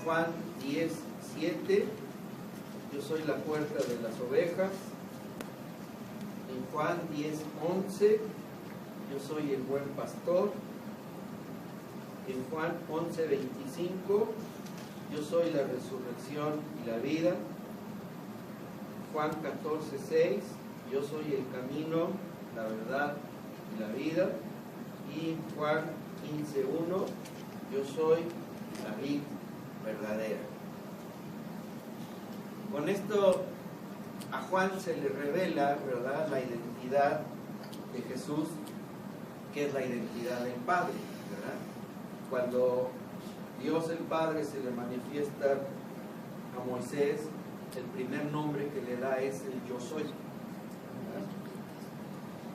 Juan 10:7, yo soy la puerta de las ovejas. En Juan 10:11, yo soy el buen pastor. En Juan 11:25, yo soy la resurrección y la vida. Juan 14:6, yo soy el camino, la verdad y la vida. Y Juan 15:1, yo soy la vid verdadera. Con esto a Juan se le revela, ¿verdad?, la identidad de Jesús, que es la identidad del Padre, ¿verdad? Cuando Dios el Padre se le manifiesta a Moisés, el primer nombre que le da es el yo soy, ¿verdad?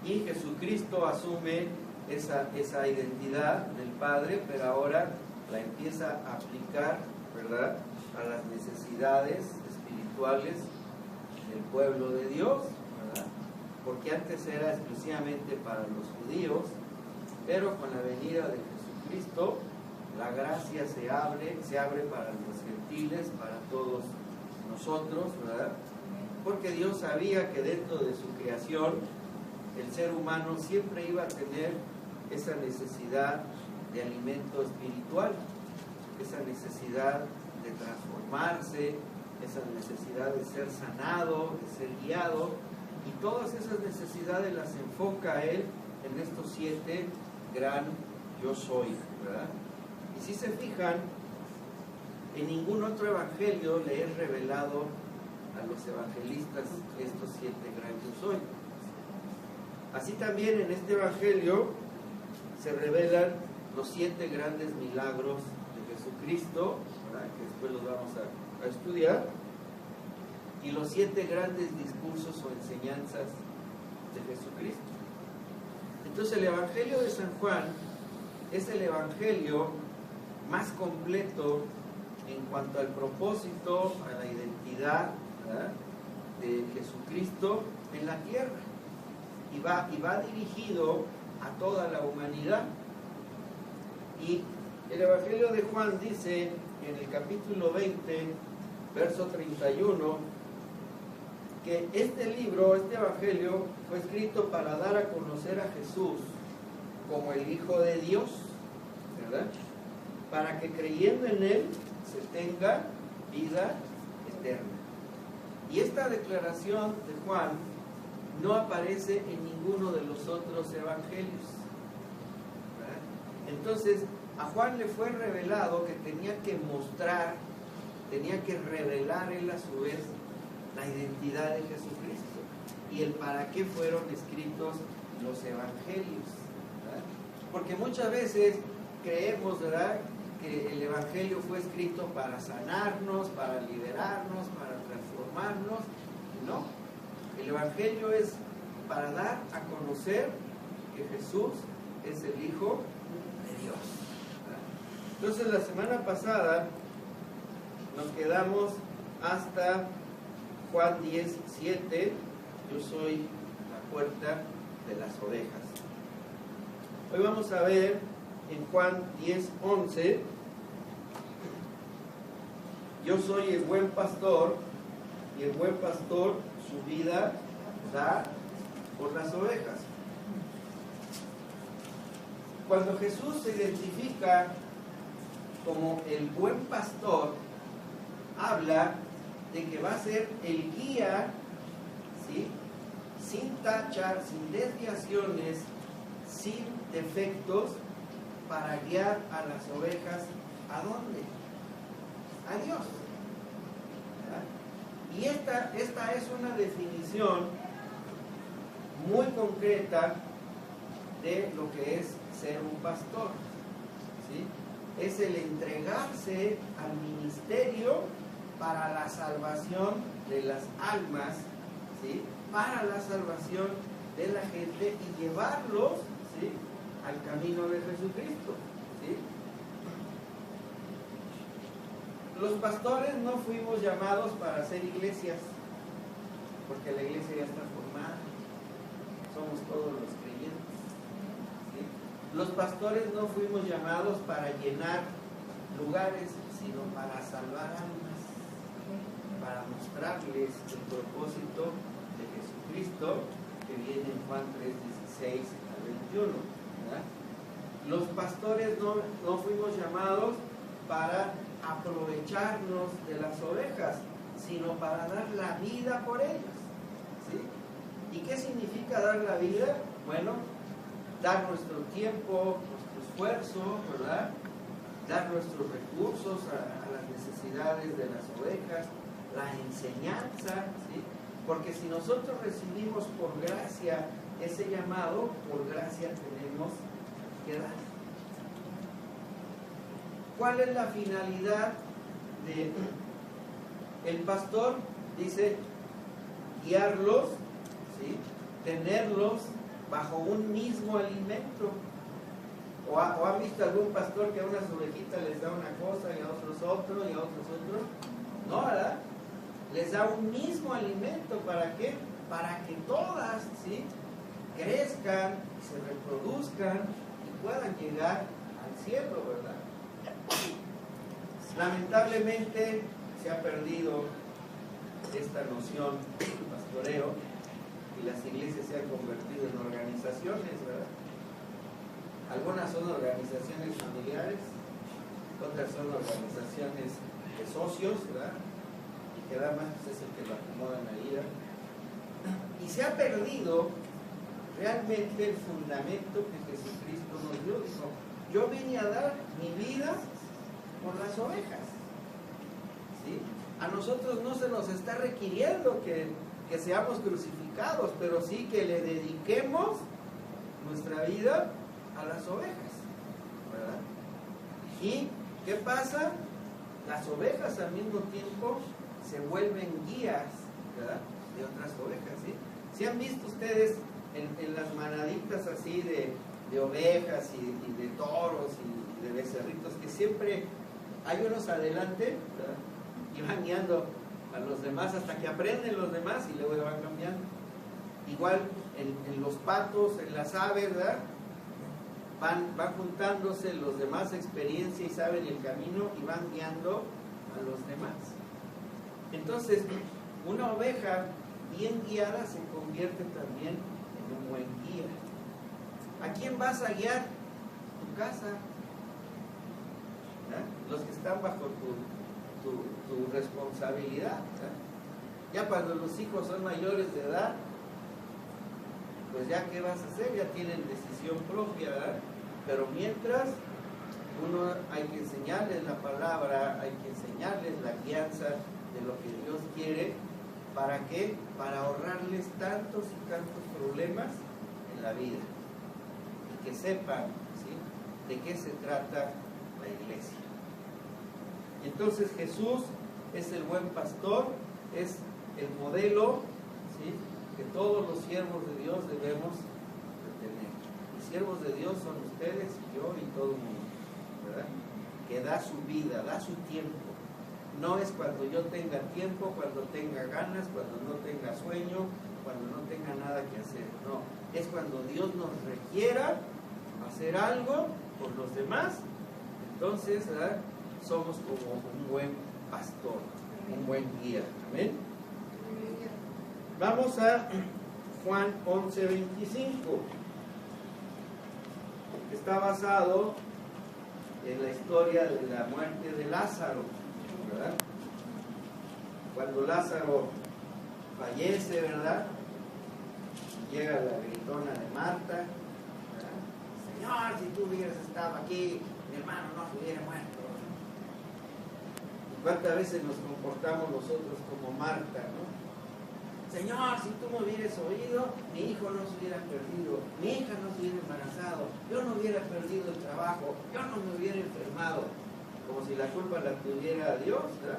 Y Jesucristo asume esa identidad del Padre, pero ahora la empieza a aplicar, ¿verdad?, a las necesidades espirituales del pueblo de Dios, ¿verdad? Porque antes era exclusivamente para los judíos, pero con la venida de Jesucristo, la gracia se abre para los gentiles, para todos nosotros, ¿verdad? Porque Dios sabía que dentro de su creación, el ser humano siempre iba a tener esa necesidad de alimento espiritual, esa necesidad de transformarse, esa necesidad de ser sanado, de ser guiado, y todas esas necesidades las enfoca Él en estos 7 gran yo soy, ¿verdad? Y si se fijan, en ningún otro evangelio le es revelado a los evangelistas estos 7 gran yo soy. Así también en este evangelio se revelan los 7 grandes milagros de Jesucristo, ¿verdad?, que después los vamos a estudiar, y los 7 grandes discursos o enseñanzas de Jesucristo. Entonces el Evangelio de San Juan es el Evangelio más completo en cuanto al propósito, a la identidad, ¿verdad?, de Jesucristo en la tierra, y va dirigido a toda la humanidad. Y el Evangelio de Juan dice en el capítulo 20, verso 31, que este libro, este Evangelio, fue escrito para dar a conocer a Jesús como el Hijo de Dios, ¿verdad?, para que creyendo en Él se tenga vida eterna. Y esta declaración de Juan no aparece en ninguno de los otros evangelios, ¿verdad? Entonces, a Juan le fue revelado que tenía que mostrar, tenía que revelar él a su vez la identidad de Jesucristo y el para qué fueron escritos los evangelios, ¿verdad? Porque muchas veces creemos, ¿verdad?, que el evangelio fue escrito para sanarnos, para liberarnos, para transformarnos. No, el evangelio es para dar a conocer que Jesús es el Hijo de Dios, ¿verdad? Entonces la semana pasada nos quedamos hasta Juan 10:7, yo soy la puerta de las ovejas. Hoy vamos a ver en Juan 10:11, yo soy el buen pastor, y el buen pastor su vida da por las ovejas. Cuando Jesús se identifica como el buen pastor, habla de que va a ser el guía, ¿sí?, sin tacha, sin desviaciones, sin defectos, para guiar a las ovejas. ¿A dónde? A Dios, ¿verdad? Y esta es una definición muy concreta de lo que es ser un pastor, ¿sí? Es el entregarse al ministerio para la salvación de las almas, ¿sí?, para la salvación de la gente y llevarlos, ¿sí?, al camino de Jesucristo, ¿sí? Los pastores no fuimos llamados para hacer iglesias, porque la iglesia ya está formada, somos todos los creyentes, ¿sí? Los pastores no fuimos llamados para llenar lugares, sino para salvar almas, para mostrarles el propósito de Jesucristo que viene en Juan 3:16 al 21. ¿Verdad? Los pastores no fuimos llamados para aprovecharnos de las ovejas, sino para dar la vida por ellas. ¿Sí? ¿Y qué significa dar la vida? Bueno, dar nuestro tiempo, nuestro esfuerzo, ¿verdad? Dar nuestros recursos a las necesidades de las ovejas, la enseñanza, ¿sí? Porque si nosotros recibimos por gracia ese llamado, por gracia tenemos que dar. ¿Cuál es la finalidad de el pastor? Dice, guiarlos, ¿sí? Tenerlos bajo un mismo alimento. ¿O han visto algún pastor que a unas ovejitas les da una cosa y a otros otro y a otros otro? No, ¿verdad? Les da un mismo alimento. ¿Para qué? Para que todas, ¿sí?, crezcan, se reproduzcan y puedan llegar al cielo, ¿verdad? Lamentablemente se ha perdido esta noción del pastoreo y las iglesias se han convertido en organizaciones, ¿verdad? Algunas son organizaciones familiares, otras son organizaciones de socios, ¿verdad? Y que nada más es el que lo acomodan ahí, ¿verdad? Y se ha perdido realmente el fundamento que Jesucristo nos dio. Dijo, yo vine a dar mi vida por las ovejas. ¿Sí? A nosotros no se nos está requiriendo que seamos crucificados, pero sí que le dediquemos nuestra vida a las ovejas, ¿verdad? ¿Y qué pasa? Las ovejas al mismo tiempo se vuelven guías, ¿verdad?, de otras ovejas, ¿sí? ¿Sí han visto ustedes en las manaditas así de ovejas y de toros y de becerritos, que siempre hay unos adelante, ¿verdad?, y van guiando a los demás hasta que aprenden los demás y luego van cambiando? Igual en los patos, en las aves, ¿verdad?, van juntándose los demás experiencia y saben el camino y van guiando a los demás. Entonces, una oveja bien guiada se convierte también en un buen guía. ¿A quién vas a guiar? Tu casa. ¿Verdad? Los que están bajo tu responsabilidad. ¿Verdad? Ya cuando los hijos son mayores de edad, pues ya qué vas a hacer, ya tienen decisión propia, ¿verdad? Pero mientras, uno hay que enseñarles la palabra, hay que enseñarles la guianza de lo que Dios quiere. ¿Para qué? Para ahorrarles tantos y tantos problemas en la vida. Y que sepan, ¿sí?, de qué se trata la iglesia. Entonces Jesús es el buen pastor, es el modelo, ¿sí?, que todos los siervos de Dios debemos de tener. Y siervos de Dios son ustedes y yo y todo el mundo, ¿verdad?, que da su vida, da su tiempo. No es cuando yo tenga tiempo, cuando tenga ganas, cuando no tenga sueño, cuando no tenga nada que hacer. No, es cuando Dios nos requiera hacer algo por los demás. Entonces, ¿verdad?, somos como un buen pastor, un buen guía. Amén. Vamos a Juan 11:25, que está basado en la historia de la muerte de Lázaro, ¿verdad? Cuando Lázaro fallece, ¿verdad?, llega la gritona de Marta, ¿verdad? Señor, si tú hubieras estado aquí, mi hermano no se hubiera muerto. ¿Cuántas veces nos comportamos nosotros como Marta, no? Señor, si tú me hubieras oído, mi hijo no se hubiera perdido, mi hija no se hubiera embarazado, yo no hubiera perdido el trabajo, yo no me hubiera enfermado. Como si la culpa la tuviera Dios, ¿verdad?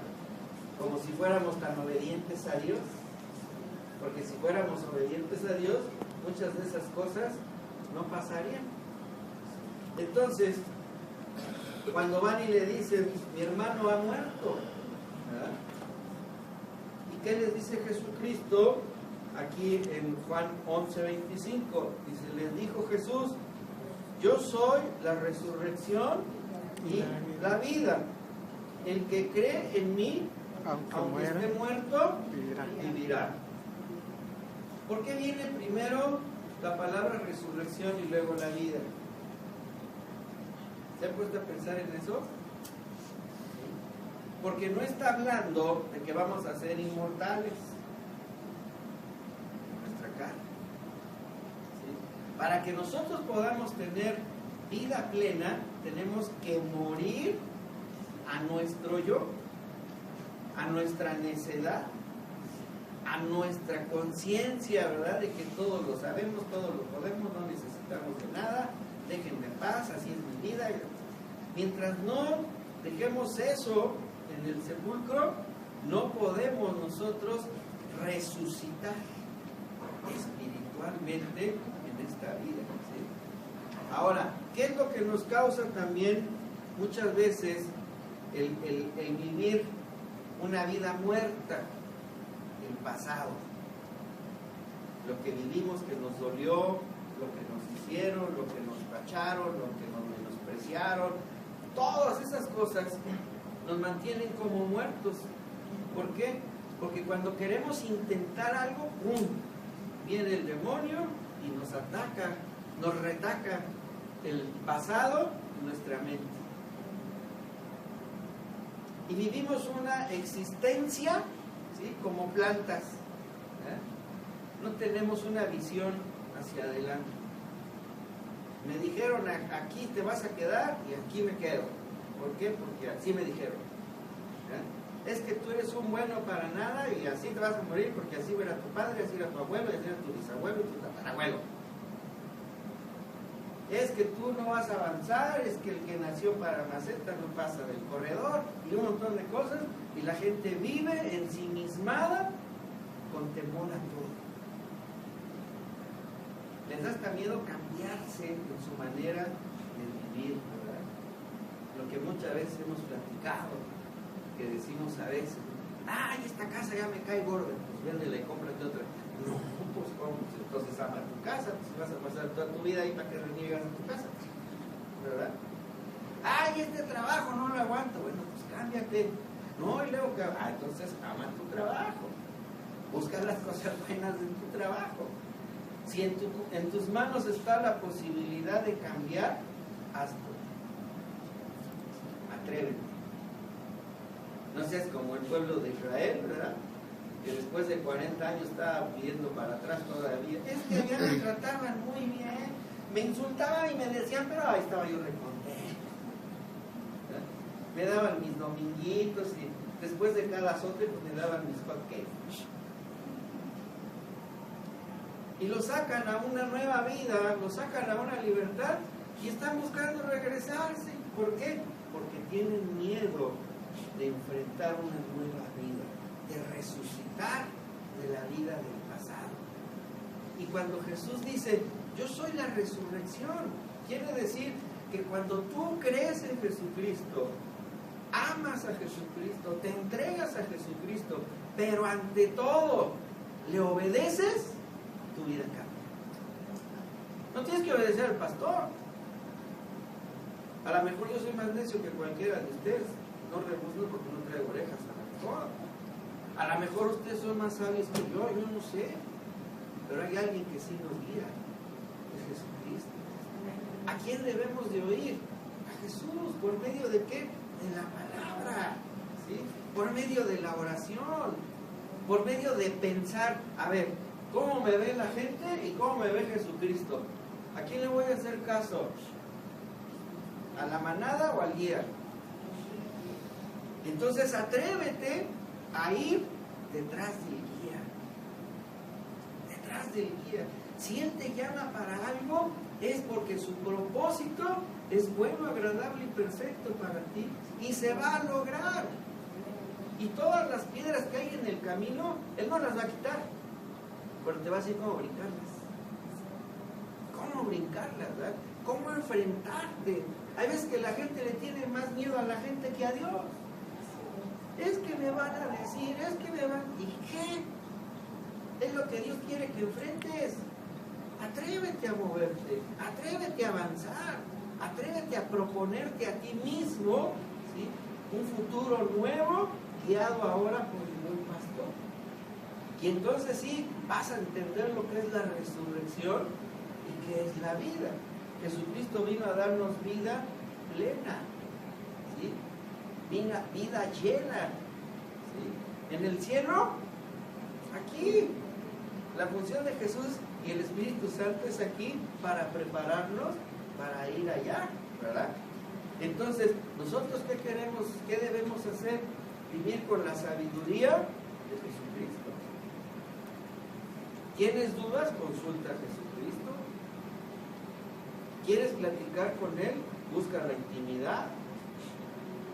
Como si fuéramos tan obedientes a Dios. Porque si fuéramos obedientes a Dios, muchas de esas cosas no pasarían. Entonces, cuando van y le dicen, mi hermano ha muerto, ¿verdad?, ¿y qué les dice Jesucristo? Aquí en Juan 11:25, dice, les dijo Jesús, yo soy la resurrección y la vida. el que cree en mí, aunque esté muerto, vivirá. ¿Por qué viene primero la palabra resurrección y luego la vida? ¿Se han puesto a pensar en eso? Porque no está hablando de que vamos a ser inmortales en nuestra carne. ¿Sí? Para que nosotros podamos tener vida plena, tenemos que morir a nuestro yo, a nuestra necedad, a nuestra conciencia, ¿verdad? De que todos lo sabemos, todos lo podemos, no necesitamos de nada, déjenme en paz, así es mi vida. Mientras no dejemos eso en el sepulcro, no podemos nosotros resucitar espiritualmente en esta vida, ¿sí? Ahora, ¿qué es lo que nos causa también muchas veces el vivir una vida muerta? El pasado, lo que vivimos que nos dolió, lo que nos hicieron, lo que nos tacharon, lo que nos menospreciaron, todas esas cosas nos mantienen como muertos. ¿Por qué? Porque cuando queremos intentar algo, ¡pum!, viene el demonio y nos ataca, nos retaca el pasado en nuestra mente. Y vivimos una existencia, ¿sí?, como plantas, ¿eh? No tenemos una visión hacia adelante. Me dijeron, aquí te vas a quedar y aquí me quedo. ¿Por qué? Porque así me dijeron. Es que tú eres un bueno para nada y así te vas a morir porque así era tu padre, así era tu abuelo, así era tu bisabuelo y tu tatarabuelo. Es que tú no vas a avanzar, es que el que nació para maceta no pasa del corredor y un montón de cosas, y la gente vive ensimismada con temor a todo. Les da hasta miedo cambiarse en su manera de vivir, ¿verdad? Lo que muchas veces hemos platicado, que decimos a veces, ¡ay, esta casa ya me cae gorda! Pues véndela y cómprate otra. No, pues ¿cómo? Entonces ama tu casa, pues vas a pasar toda tu vida ahí para que reniegas a tu casa, ¿verdad? ¡Ay, este trabajo no lo aguanto! Bueno, pues cámbiate. No, y luego que, entonces ama tu trabajo. Busca las cosas buenas de tu trabajo. Si en tus manos está la posibilidad de cambiar, hazlo. Atrévete. No seas como el pueblo de Israel, ¿verdad? Que después de 40 años estaba pidiendo para atrás todavía. Es que ya me trataban muy bien, me insultaban y me decían, pero ahí estaba yo recontento. Me daban mis dominguitos y después de cada azote pues me daban mis hot cakes. Y lo sacan a una nueva vida, lo sacan a una libertad y están buscando regresarse. ¿Por qué? Porque tienen miedo de enfrentar una nueva vida, de resucitar de la vida del pasado. Y cuando Jesús dice, yo soy la resurrección, quiere decir que cuando tú crees en Jesucristo, amas a Jesucristo, te entregas a Jesucristo, pero ante todo le obedeces, tu vida cambia. No tienes que obedecer al pastor. A lo mejor yo soy más necio que cualquiera de ustedes. No rebuzno porque no traigo orejas, a lo mejor. A lo mejor ustedes son más sabios que yo no sé. Pero hay alguien que sí nos guía, es Jesucristo. ¿A quién debemos de oír? A Jesús. ¿Por medio de qué? De la palabra, ¿sí? Por medio de la oración, por medio de pensar, a ver, ¿cómo me ve la gente y cómo me ve Jesucristo? ¿A quién le voy a hacer caso? ¿A la manada o al guía? Entonces atrévete a ir detrás del guía. Detrás del guía. Si Él te llama para algo, es porque su propósito es bueno, agradable y perfecto para ti. Y se va a lograr. Y todas las piedras que hay en el camino, Él no las va a quitar. Pero te va a decir cómo brincarlas. Cómo brincarlas, ¿verdad? Cómo enfrentarte. Hay veces que la gente le tiene más miedo a la gente que a Dios. Es que me van a decir, es que me van... ¿Y qué? Es lo que Dios quiere que enfrentes. Atrévete a moverte, atrévete a avanzar, atrévete a proponerte a ti mismo, ¿sí?, un futuro nuevo guiado ahora por el buen pastor. Y entonces sí vas a entender lo que es la resurrección y qué es la vida. Jesucristo vino a darnos vida plena, ¿sí? Vida llena, ¿sí? En el cielo, aquí. La función de Jesús y el Espíritu Santo es aquí para prepararnos para ir allá, ¿verdad? Entonces, ¿nosotros qué queremos, qué debemos hacer? Vivir con la sabiduría de Jesucristo. ¿Tienes dudas? Consulta a Jesucristo. ¿Quieres platicar con Él? Busca la intimidad.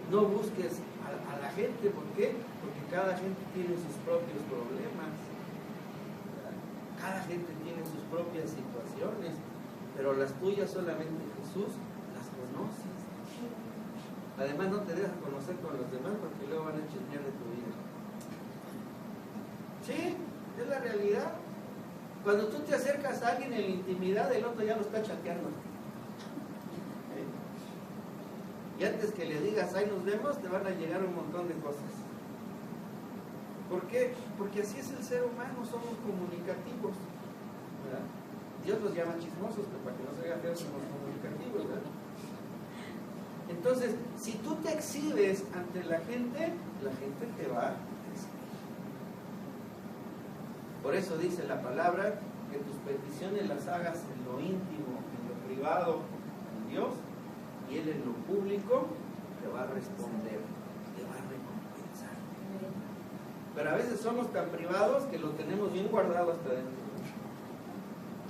No busques a la gente. ¿Por qué? Porque cada gente tiene sus propios problemas. Cada gente tiene sus propias situaciones, pero las tuyas solamente Jesús las conoce. Además no te dejas conocer con los demás porque luego van a chismear de tu vida. Sí, es la realidad. Cuando tú te acercas a alguien en la intimidad, el otro ya lo está chateando. Y antes que le digas, ahí nos vemos, te van a llegar un montón de cosas. ¿Por qué? Porque así es el ser humano, somos comunicativos, ¿verdad? Dios los llama chismosos, pero para que no se vea feo somos comunicativos, ¿verdad? Entonces, si tú te exhibes ante la gente te va a exhibir. Por eso dice la palabra que tus peticiones las hagas en lo íntimo, en lo privado, con Dios, y Él en lo público te va a responder, te va a recompensar. Pero a veces somos tan privados que lo tenemos bien guardado hasta dentro.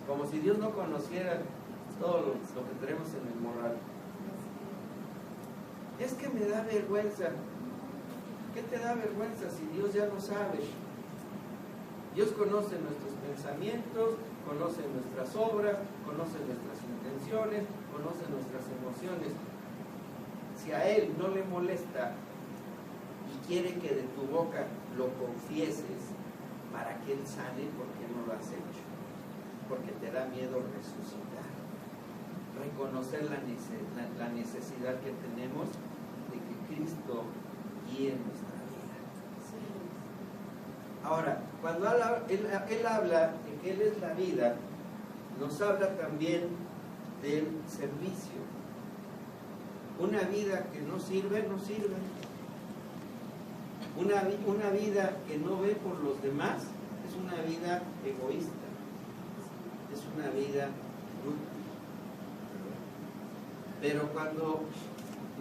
Como si Dios no conociera todo lo que tenemos en el morral. Es que me da vergüenza. ¿Qué te da vergüenza si Dios ya lo sabe? Dios conoce nuestros pensamientos, conoce nuestras obras, conoce nuestras intenciones, conoce nuestras emociones. Si a Él no le molesta y quiere que de tu boca lo confieses para que Él sane, ¿por qué no lo has hecho? Porque te da miedo resucitar, reconocer la necesidad que tenemos de que Cristo guíe nuestra vida. Ahora, cuando él habla de que Él es la vida, nos habla también del servicio. Una vida que no sirve, no sirve. Una vida que no ve por los demás es una vida egoísta. Es una vida inútil. Pero cuando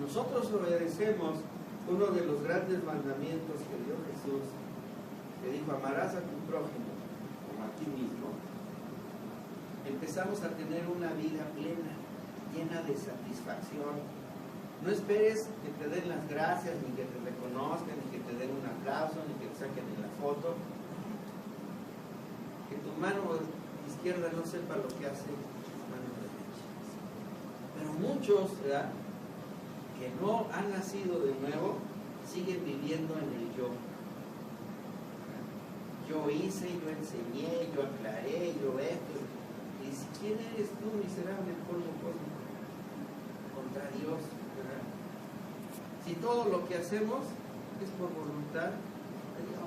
nosotros obedecemos uno de los grandes mandamientos que dio Jesús, que dijo, amarás a tu prójimo como a ti mismo, empezamos a tener una vida plena, llena de satisfacción. No esperes que te den las gracias, ni que te reconozcan, ni que te den un aplauso, ni que te saquen en la foto. Que tu mano izquierda no sepa lo que hace tu mano derecha. Pero muchos, ¿verdad?, que no han nacido de nuevo, siguen viviendo en el yo. Yo hice, yo enseñé, yo aclaré, yo esto. Y si, ¿quién eres tú, miserable polvo cósmico? Contra Dios, ¿verdad? Si todo lo que hacemos es por voluntad de Dios.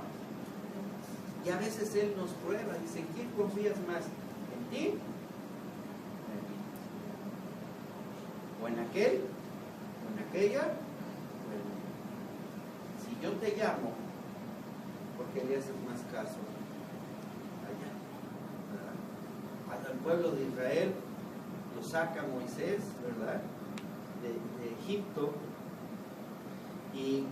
Y a veces Él nos prueba, dice, ¿en quién confías más? ¿En ti? ¿En mí? ¿O en aquel? ¿O en aquella? ¿O en mí? Si yo te llamo, ¿por qué le haces más caso allá? ¿Verdad? Cuando el pueblo de Israel lo saca Moisés, ¿verdad?, de Egipto, y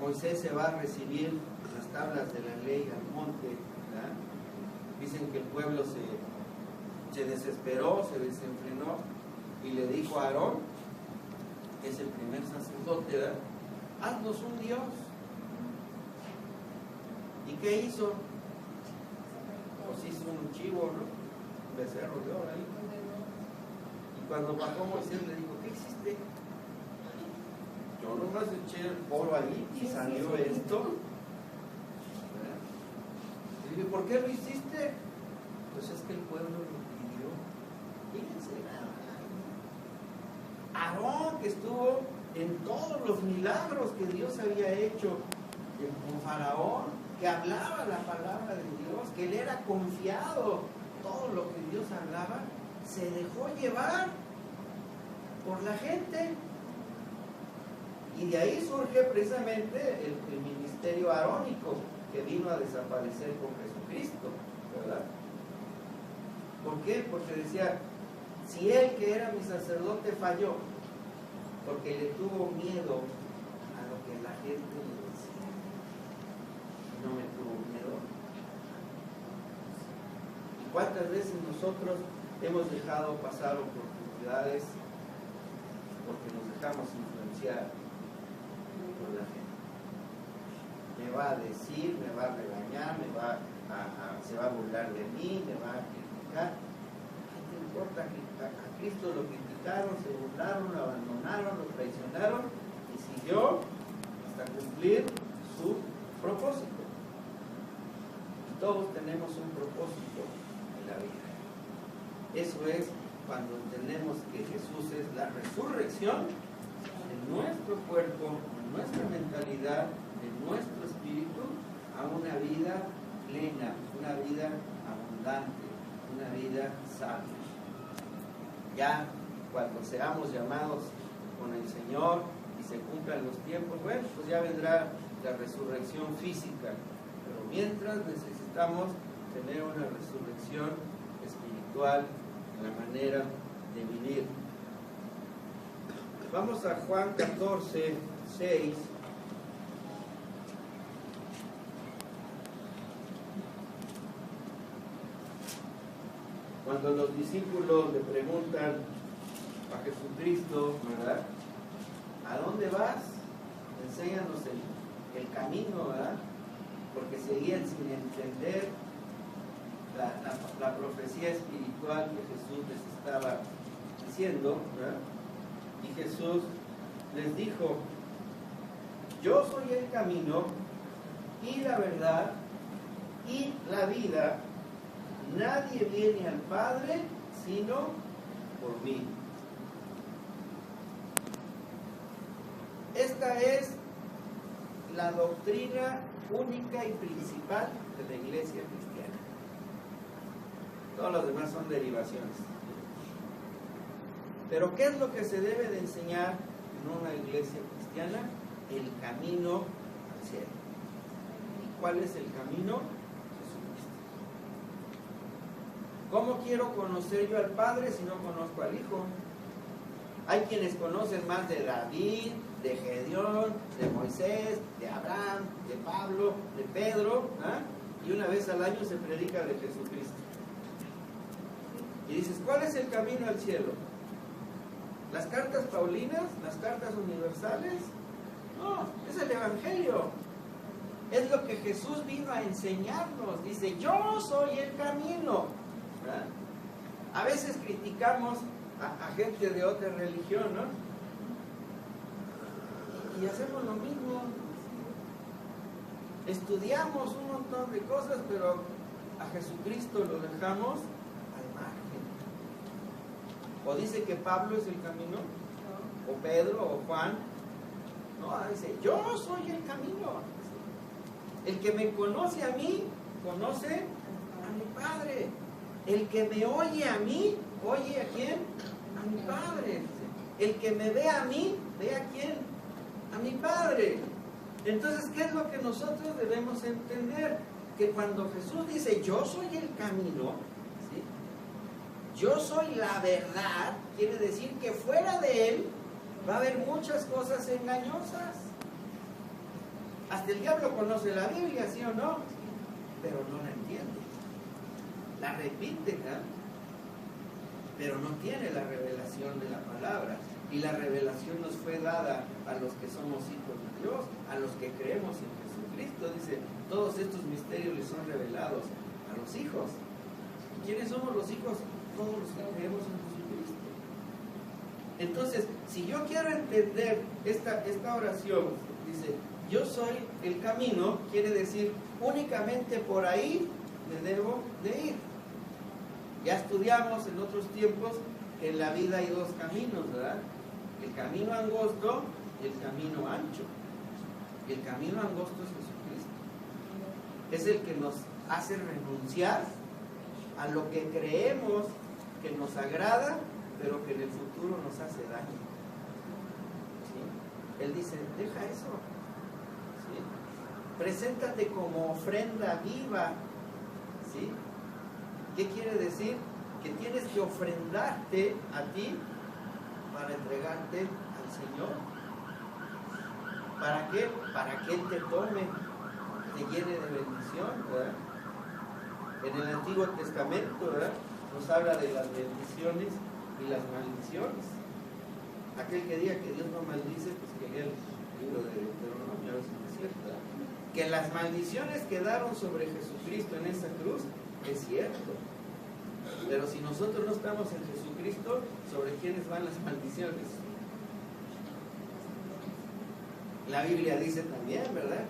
Moisés se va a recibir las tablas de la ley al monte, ¿verdad? Dicen que el pueblo se desesperó, se desenfrenó y le dijo a Aarón, que es el primer sacerdote, ¿verdad?, haznos un Dios. ¿Y qué hizo? Pues hizo un chivo, ¿no? Un becerro de oro ahí. Y cuando bajó Moisés le dijo, ¿qué hiciste? Yo nomás eché el polvo ahí y salió esto. Y dije, ¿por qué lo hiciste? Pues es que el pueblo lo pidió. Fíjense nada. Aarón, que estuvo en todos los milagros que Dios había hecho con Faraón, que hablaba la palabra de Dios, que él era confiado, todo lo que Dios hablaba, se dejó llevar por la gente. Y de ahí surge precisamente el ministerio arónico, que vino a desaparecer con Jesucristo, ¿verdad? ¿Por qué? Porque decía, si él que era mi sacerdote falló, porque le tuvo miedo a lo que la gente le decía, no me tuvo miedo. ¿Y cuántas veces nosotros hemos dejado pasar oportunidades porque nos dejamos influenciar por la gente? Me va a decir, me va a regañar, se va a burlar de mí, me va a criticar. ¿Qué te importa? A Cristo lo criticaron, se burlaron, lo abandonaron, lo traicionaron y siguió hasta cumplir su propósito. Y todos tenemos un propósito en la vida. Eso es cuando entendemos que Jesús es la resurrección en nuestro cuerpo, en nuestra mentalidad, en nuestro espíritu, a una vida plena, una vida abundante, una vida sabia. Ya cuando seamos llamados con el Señor y se cumplan los tiempos, bueno, pues ya vendrá la resurrección física, pero mientras necesitamos tener una resurrección espiritual en la manera de vivir. Vamos a Juan 14, 6. Cuando los discípulos le preguntan a Jesucristo, ¿verdad? ¿A dónde vas? Enséñanos el camino, ¿verdad? Porque seguían sin entender la profecía espiritual que Jesús les estaba diciendo, ¿verdad? Y Jesús les dijo, yo soy el camino y la verdad y la vida. Nadie viene al Padre sino por mí. Esta es la doctrina única y principal de la iglesia cristiana. Todos los demás son derivaciones. Pero ¿qué es lo que se debe de enseñar en una iglesia cristiana? El camino al cielo. ¿Y cuál es el camino? ¿Cómo quiero conocer yo al Padre si no conozco al Hijo? Hay quienes conocen más de David, de Gedeón, de Moisés, de Abraham, de Pablo, de Pedro, y una vez al año se predica de Jesucristo. Y dices, ¿cuál es el camino al cielo? ¿Las cartas paulinas? ¿Las cartas universales? No, es el Evangelio. Es lo que Jesús vino a enseñarnos. Dice, yo soy el camino. ¿Verdad? A veces criticamos a gente de otra religión, ¿no? Y hacemos lo mismo. Estudiamos un montón de cosas, pero a Jesucristo lo dejamos al margen. O dice que Pablo es el camino, o Pedro, o Juan. No, dice, yo soy el camino. El que me conoce a mí, conoce a mi Padre. El que me oye a mí, oye a quién? A mi Padre. El que me ve a mí, ve a quién? A mi Padre. Entonces, ¿qué es lo que nosotros debemos entender? Que cuando Jesús dice, yo soy el camino, ¿sí? Yo soy la verdad, quiere decir que fuera de Él va a haber muchas cosas engañosas. Hasta el diablo conoce la Biblia, ¿sí o no? Pero no la entiende. La repite, ¿no? Pero no tiene la revelación de la palabra. Y la revelación nos fue dada a los que somos hijos de Dios, a los que creemos en Jesucristo. Dice, todos estos misterios les son revelados a los hijos. ¿Quiénes somos los hijos? Todos los que creemos en Jesucristo. Entonces, si yo quiero entender esta oración, dice, yo soy el camino, quiere decir, únicamente por ahí me debo de ir. Ya estudiamos en otros tiempos que en la vida hay dos caminos, ¿verdad? El camino angosto y el camino ancho. Y el camino angosto es Jesucristo. Es el que nos hace renunciar a lo que creemos que nos agrada, pero que en el futuro nos hace daño. ¿Sí? Él dice, deja eso. ¿Sí? Preséntate como ofrenda viva. ¿Sí? ¿Qué quiere decir? Que tienes que ofrendarte a ti para entregarte al Señor. ¿Para qué? Para que Él te tome, te llene de bendición, ¿verdad? En el Antiguo Testamento, ¿verdad?, nos habla de las bendiciones y las maldiciones. Aquel que diga que Dios no maldice, pues que lea el libro de Deuteronomio, a ver si es cierto, ¿verdad? Que las maldiciones quedaron sobre Jesucristo en esa cruz, es cierto. Pero si nosotros no estamos en Jesucristo, ¿sobre quiénes van las maldiciones? La Biblia dice también, ¿verdad?,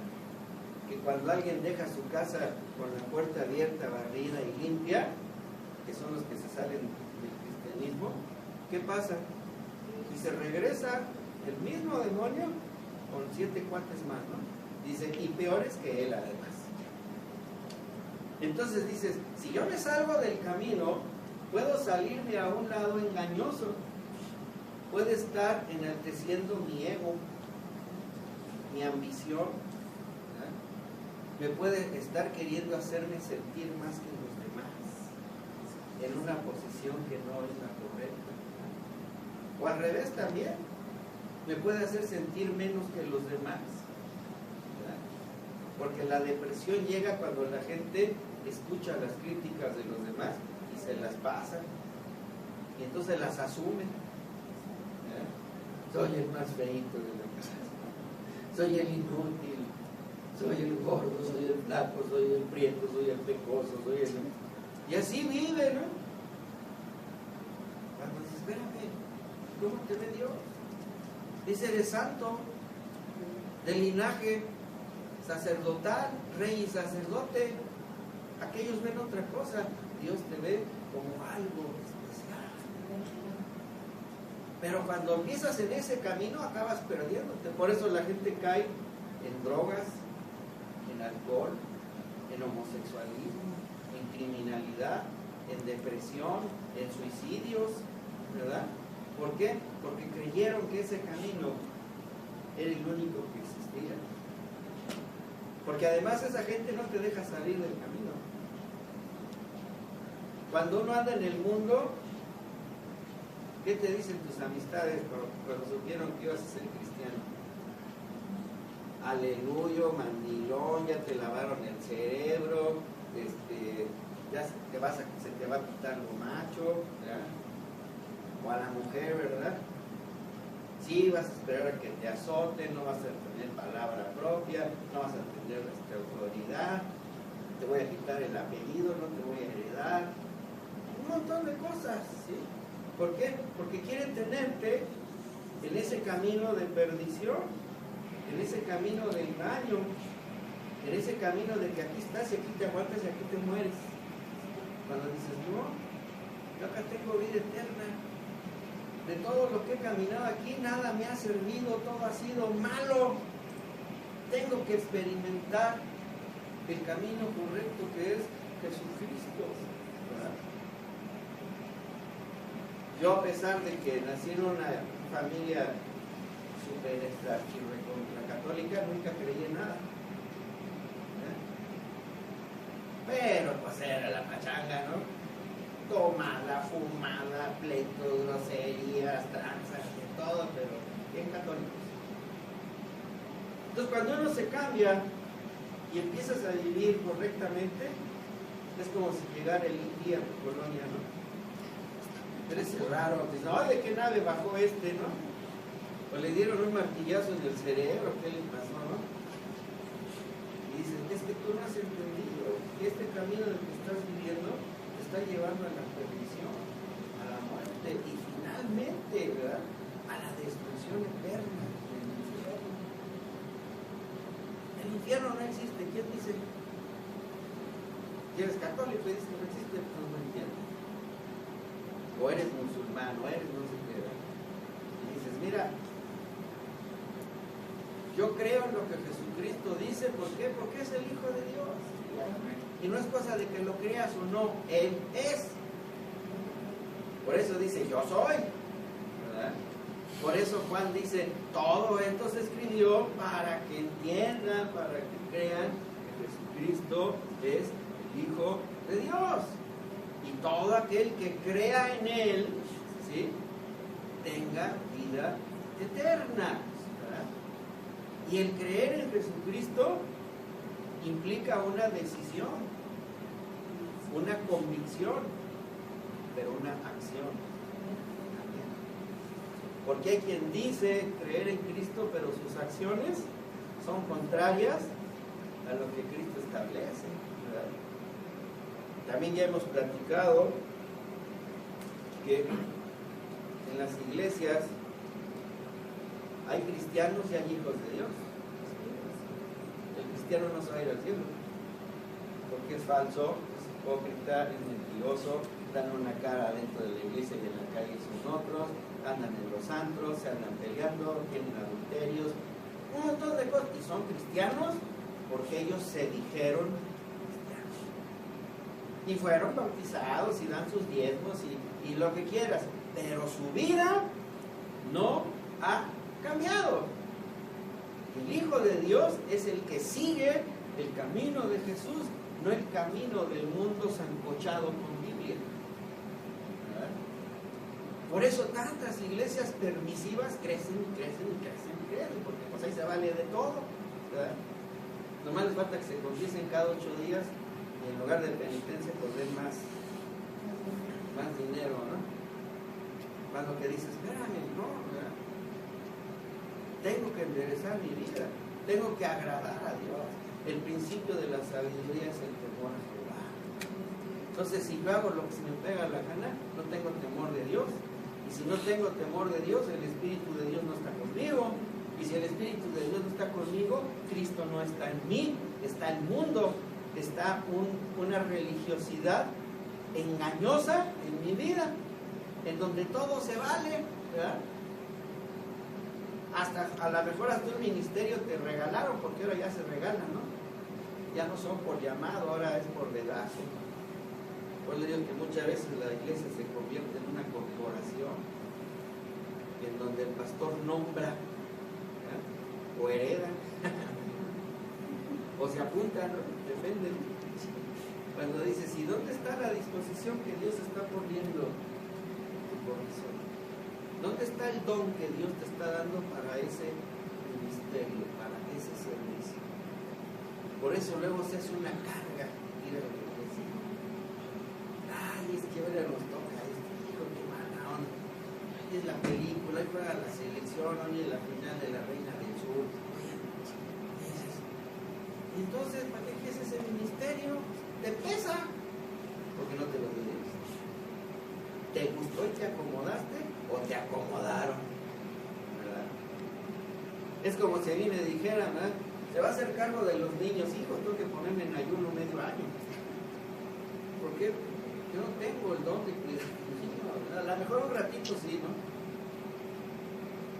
que cuando alguien deja su casa con la puerta abierta, barrida y limpia, que son los que se salen del cristianismo, ¿qué pasa? Y se regresa el mismo demonio con 7 cuates más, ¿no? Dice, y peores que él además. Entonces dices, si yo me salgo del camino, puedo salirme a un lado engañoso, puede estar enalteciendo mi ego, mi ambición, ¿verdad? Me puede estar queriendo hacerme sentir más que los demás, en una posición que no es la correcta, ¿verdad? O al revés también, me puede hacer sentir menos que los demás, ¿verdad? Porque la depresión llega cuando la gente escucha las críticas de los demás y se las pasa, y entonces las asume, ¿verdad? Soy el más feíto de la casa, soy el inútil, soy el gordo, soy el flaco, soy el prieto, soy el pecoso, soy el... Y así vive, ¿no? Cuando dices, espérame, ¿cómo te ve Dios? Dice, eres santo, de linaje sacerdotal, rey y sacerdote. Aquellos ven otra cosa, Dios te ve como algo especial. Pero cuando empiezas en ese camino acabas perdiéndote. Por eso la gente cae en drogas, en alcohol, en homosexualismo, en criminalidad, en depresión, en suicidios, ¿verdad? ¿Por qué? Porque creyeron que ese camino era el único que existía. Porque además esa gente no te deja salir del camino. Cuando uno anda en el mundo, ¿qué te dicen tus amistades cuando supieron que ibas a ser cristiano? Aleluya, mandilón, ya te lavaron el cerebro, ya se te va a quitar lo macho, ¿verdad? O a la mujer, ¿verdad? Sí, vas a esperar a que te azoten, no vas a tener palabra propia, no vas a tener autoridad, te voy a quitar el apellido, no te voy a heredar, un montón de cosas, ¿sí? ¿Por qué? Porque quieren tenerte en ese camino de perdición, en ese camino de engaño, en ese camino de que aquí estás y aquí te aguantas y aquí te mueres. Cuando dices, no, yo acá tengo vida eterna. De todo lo que he caminado aquí, nada me ha servido, todo ha sido malo. Tengo que experimentar el camino correcto que es Jesucristo, ¿verdad? Yo, a pesar de que nací en una familia súper católica, nunca creí en nada, ¿verdad? Pero pues era la pachanga, ¿no? Tomada, fumada, pleitos, groserías, tranzas, de todo, pero bien católicos. Entonces, cuando uno se cambia y empiezas a vivir correctamente, es como si llegara el día a tu colonia, ¿no? Eres raro, dices, ay, ¿de qué nave bajó no? O le dieron un martillazo en el cerebro, ¿qué le pasó, no? Y dices, es que tú no has entendido que este camino en el que estás viviendo está llevando a la perdición, a la muerte y finalmente, ¿verdad?, a la destrucción eterna del infierno. El infierno no existe. ¿Quién dice? Si eres católico y dices que no existe, pues no entiendes. O eres musulmán, o eres no sé qué. Y dices, mira, Yo creo en lo que Jesucristo dice. ¿Por qué? Porque es el Hijo de Dios. Y no es cosa de que lo creas o no, Él es. Por eso dice, yo soy, ¿verdad? Por eso Juan dice, todo esto se escribió para que entiendan, para que crean que Jesucristo es el Hijo de Dios. Y todo aquel que crea en Él, ¿sí?, tenga vida eterna, ¿verdad? Y el creer en Jesucristo implica una decisión, una convicción, pero una acción. Porque hay quien dice creer en Cristo, pero sus acciones son contrarias a lo que Cristo establece, ¿verdad? También ya hemos platicado que en las iglesias hay cristianos y hay hijos de Dios. El cristiano no se va a ir al cielo, porque es falso, es hipócrita, es mentiroso, dan una cara dentro de la iglesia y en la calle son otros, andan en los antros, se andan peleando, tienen adulterios, un montón de cosas, y son cristianos porque ellos se dijeron cristianos y fueron bautizados y dan sus diezmos y lo que quieras, pero su vida no ha cambiado. El Hijo de Dios es el que sigue el camino de Jesús, no el camino del mundo sancochado con Biblia. ¿Verdad? Por eso tantas iglesias permisivas crecen, porque pues ahí se vale de todo, ¿verdad? Nomás les falta que se confiesen cada 8 días y en lugar de penitencia pues den más dinero, ¿no? Cuando que dices, espérame, no, ¿verdad? Tengo que enderezar mi vida, tengo que agradar a Dios. El principio de la sabiduría es el temor a Jehová. Entonces, si yo hago lo que se me pega la gana, no tengo temor de Dios. Y si no tengo temor de Dios, el Espíritu de Dios no está conmigo. Y si el Espíritu de Dios no está conmigo, Cristo no está en mí, está el mundo, está una religiosidad engañosa en mi vida, en donde todo se vale, ¿verdad? Hasta a lo mejor hasta un ministerio te regalaron, porque ahora ya se regalan, ¿no? Ya no son por llamado, ahora es por dedazo. Pues le digo que muchas veces la iglesia se convierte en una corporación en donde el pastor nombra, ¿verdad?, o hereda o se apunta, ¿no? Depende. Cuando dices, ¿y dónde está la disposición que Dios está poniendo en tu corazón? ¿Dónde está el don que Dios te está dando para ese ministerio, para ese servicio? Por eso luego se hace una carga ir a la iglesia. Ay, es que ahora nos toca este hijo, qué mala onda. Hoy es la película, hoy juega la selección, hoy es la final de la Reina del Sur. Y entonces, ¿para qué quieres ese ministerio? ¿Te pesa? Porque no te lo dices. ¿Te gustó y te acomodaste o te acomodaron? ¿Verdad? Es como si a mí me dijeran, ¿verdad?, se va a hacer cargo de los niños, hijos, tengo que ponerme en ayuno medio año. ¿Por qué? Yo no tengo el don de cuidar a mis hijos, ¿verdad? A lo mejor un ratito sí, ¿no?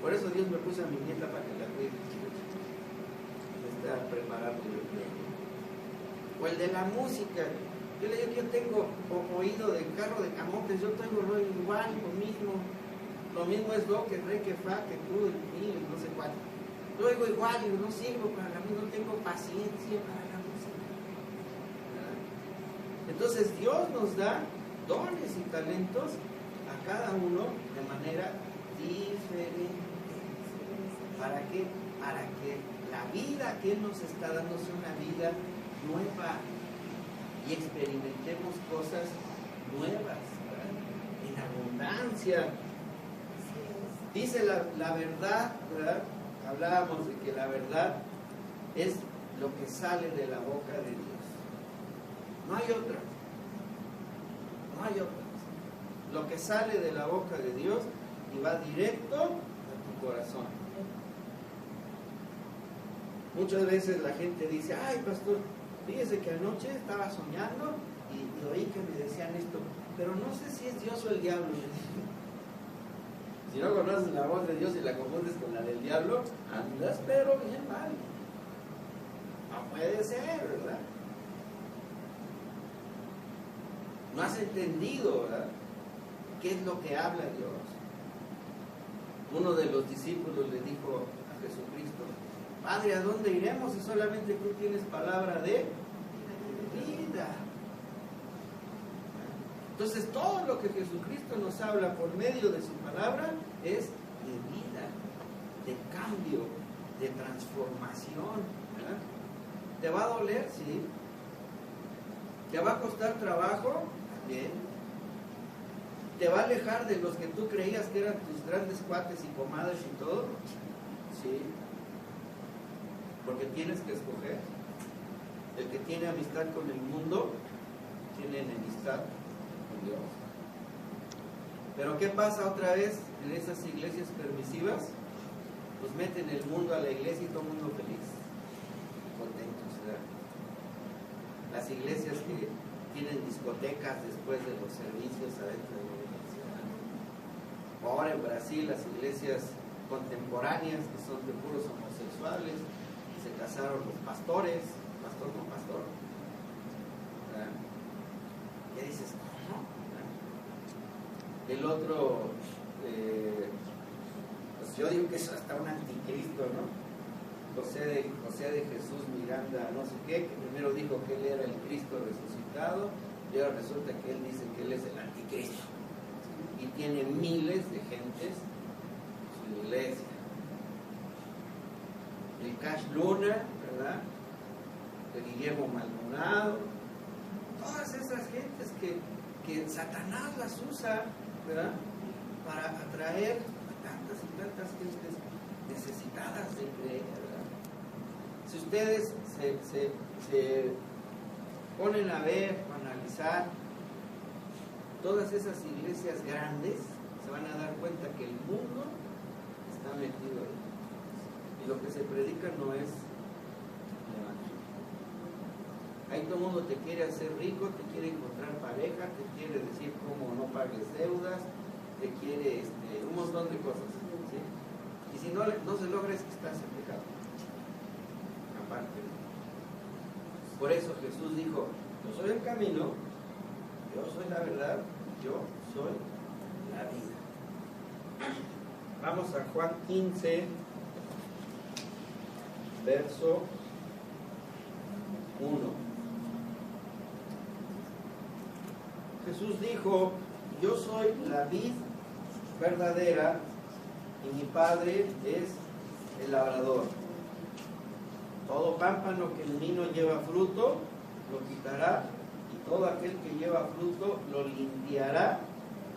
Por eso Dios me puso a mi nieta para que la cuide. Está preparado el premio. O el de la música. Yo le digo que yo tengo oído de carro de camotes, yo tengo lo igual, lo mismo. Lo mismo es lo que re, que fa, que tú, y no sé cuál. Yo oigo igual y no sirvo para la música, no tengo paciencia para la música. ¿Verdad? Entonces Dios nos da dones y talentos a cada uno de manera diferente. ¿Para qué? Para que la vida que Él nos está dando sea una vida nueva y experimentemos cosas nuevas, ¿verdad?, en abundancia. Dice la verdad, ¿verdad? Hablábamos de que la verdad es lo que sale de la boca de Dios. No hay otra. No hay otra. Lo que sale de la boca de Dios y va directo a tu corazón. Muchas veces la gente dice, ay, pastor, fíjese que anoche estaba soñando y oí que me decían esto, pero no sé si es Dios o el diablo. Si no conoces la voz de Dios y la confundes con la del diablo, andas pero bien mal. No puede ser, ¿verdad? No has entendido, ¿verdad?, qué es lo que habla Dios. Uno de los discípulos le dijo a Jesucristo: Padre, ¿a dónde iremos si solamente tú tienes palabra de vida? Entonces todo lo que Jesucristo nos habla por medio de su palabra es de vida, de cambio, de transformación, ¿verdad? ¿Te va a doler? Sí. ¿Te va a costar trabajo? Bien. ¿Te va a alejar de los que tú creías que eran tus grandes cuates y comadres y todo? Sí. Porque tienes que escoger. El que tiene amistad con el mundo tiene enemistad con Dios. Pero ¿qué pasa otra vez en esas iglesias permisivas? Pues meten el mundo a la iglesia y todo el mundo feliz, contentos, ¿verdad? Las iglesias que tienen discotecas después de los servicios adentro de la iglesia. Ahora en Brasil las iglesias contemporáneas que son de puros homosexuales, se casaron los pastores, pastor con pastor. ¿Verdad? ¿Qué dices? ¿Cómo? ¿Verdad? El otro, pues yo digo que es hasta un anticristo, ¿no? José de Jesús Miranda, no sé qué, que primero dijo que él era el Cristo resucitado, y ahora resulta que él dice que él es el anticristo. Y tiene miles de gentes en su iglesia. El Cash Luna, ¿verdad? El Guillermo Maldonado, todas esas gentes que Satanás las usa, ¿verdad?, para atraer a tantas y tantas gentes necesitadas de creer, ¿verdad? Si ustedes se ponen a ver, a analizar todas esas iglesias grandes, se van a dar cuenta que el mundo está metido ahí. Y lo que se predica no es el evangelio. Ahí todo el mundo te quiere hacer rico, te quiere encontrar pareja, te quiere decir cómo no pagues deudas, te quiere un montón de cosas, ¿sí? Y si no se logra es que estás en pecado. Aparte. Por eso Jesús dijo: yo soy el camino, yo soy la verdad, yo soy la vida. Vamos a Juan 15, verso 1. Jesús dijo: yo soy la vid verdadera y mi Padre es el labrador. Todo pámpano que en mí no lleva fruto lo quitará, y todo aquel que lleva fruto lo limpiará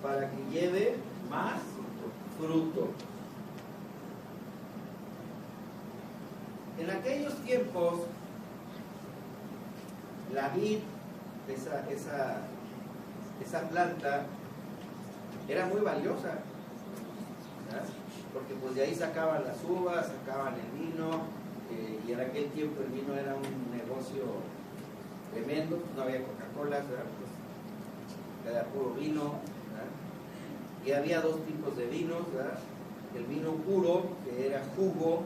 para que lleve más fruto. En aquellos tiempos, la vid, esa planta, era muy valiosa, ¿verdad? Porque pues de ahí sacaban las uvas, sacaban el vino, y en aquel tiempo el vino era un negocio tremendo, no había Coca-Cola, pues era puro vino, ¿verdad? Y había dos tipos de vinos, ¿verdad? El vino puro, que era jugo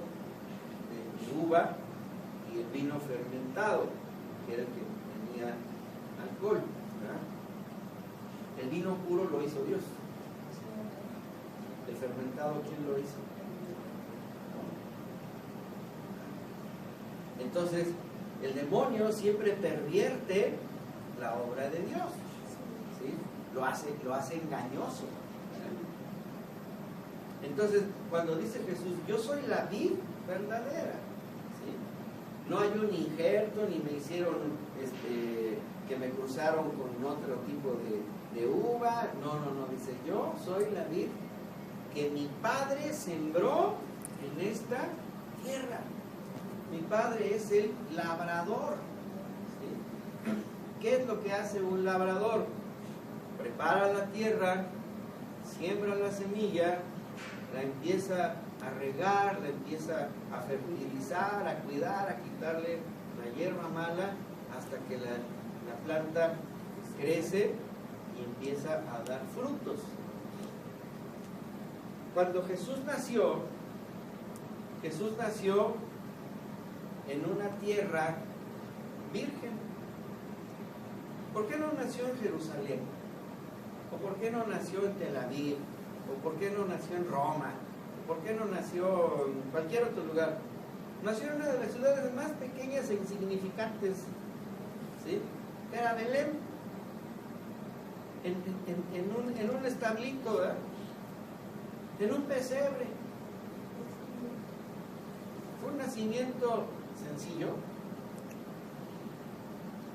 de uva, y el vino fermentado, que era el que tenía alcohol, ¿verdad? El vino puro lo hizo Dios. El fermentado, ¿quién lo hizo? Entonces, el demonio siempre pervierte la obra de Dios, ¿sí? Lo hace engañoso, ¿verdad? Entonces, cuando dice Jesús: yo soy la vid verdadera, ¿sí? No hay un injerto, ni me hicieron que me cruzaron con otro tipo de uva. No, dice: yo soy la vid que mi Padre sembró en esta tierra. Mi Padre es el labrador, ¿sí? ¿Qué es lo que hace un labrador? Prepara la tierra, siembra la semilla, la empieza a regar, la empieza a fertilizar, a cuidar, a quitarle la hierba mala, hasta que la planta crece y empieza a dar frutos. Cuando Jesús nació en una tierra virgen. ¿Por qué no nació en Jerusalén? ¿O por qué no nació en Tel Aviv? ¿O por qué no nació en Roma? ¿O por qué no nació en cualquier otro lugar? Nació en una de las ciudades más pequeñas e insignificantes, ¿sí? Era Belén, en un establito, ¿verdad? En un pesebre. Fue un nacimiento sencillo.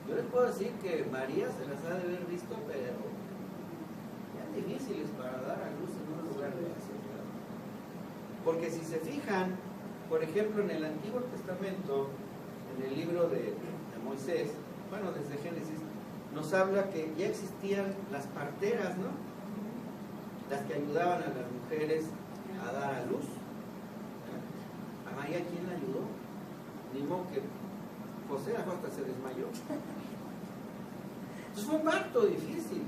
Yo les puedo decir que María se las ha de haber visto, pero ya difíciles para dar a luz en un lugar de ese, ¿verdad? Porque si se fijan, por ejemplo, en el Antiguo Testamento, en el libro de Moisés, bueno, desde Génesis, nos habla que ya existían las parteras, ¿no? Las que ayudaban a las mujeres a dar a luz. ¿A María quién la ayudó? Ni modo que José hasta se desmayó. Entonces fue un parto difícil,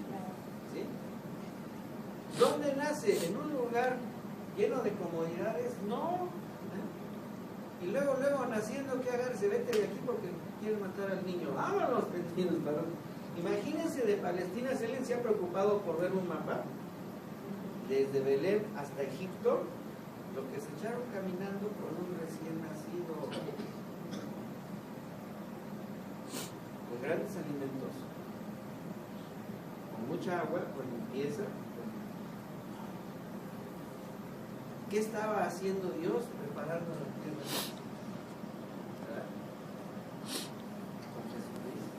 ¿sí? ¿Dónde nace? ¿En un lugar lleno de comodidades? No. Y luego naciendo, ¿qué agarre? Vete de aquí porque quieren matar al niño. Vámonos, benditos varones. Imagínense de Palestina, si alguien se ha preocupado por ver un mapa, desde Belén hasta Egipto, lo que se echaron caminando con un recién nacido, con grandes alimentos, con mucha agua, con limpieza. ¿Qué estaba haciendo Dios? Preparando la tierra. Con Jesucristo.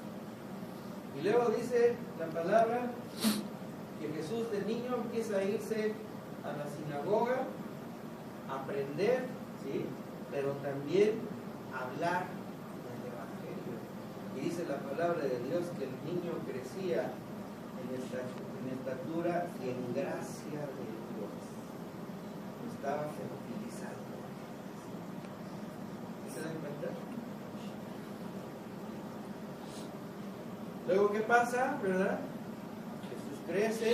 Y luego dice la palabra que Jesús de niño empieza a irse a la sinagoga a aprender, ¿sí? Pero también a hablar del Evangelio. Y dice la palabra de Dios que el niño crecía en estatura y en gracia de Dios. Estaba fertilizando. ¿Se dan cuenta? Luego, ¿qué pasa? ¿Verdad? Jesús crece,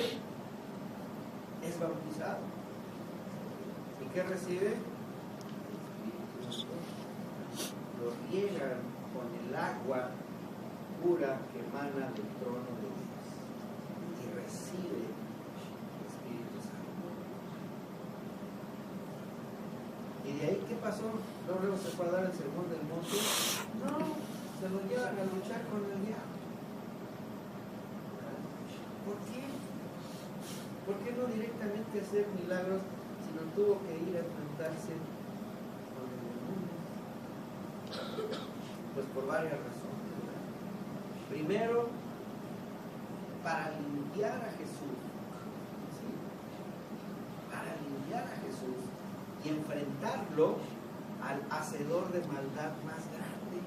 es bautizado. ¿Y qué recibe? El Espíritu Santo. Lo riegan con el agua pura que emana del trono de Dios. Y recibe el Espíritu Santo. ¿Y de ahí qué pasó? Luego se fue a dar el sermón del monte. No, se lo llevan a luchar con el diablo. ¿Por qué? ¿Por qué no directamente hacer milagros, sino tuvo que ir a enfrentarse con el demonio? Pues por varias razones, ¿verdad? Primero, para limpiar a Jesús, ¿sí? Para limpiar a Jesús y enfrentarlo al hacedor de maldad más grande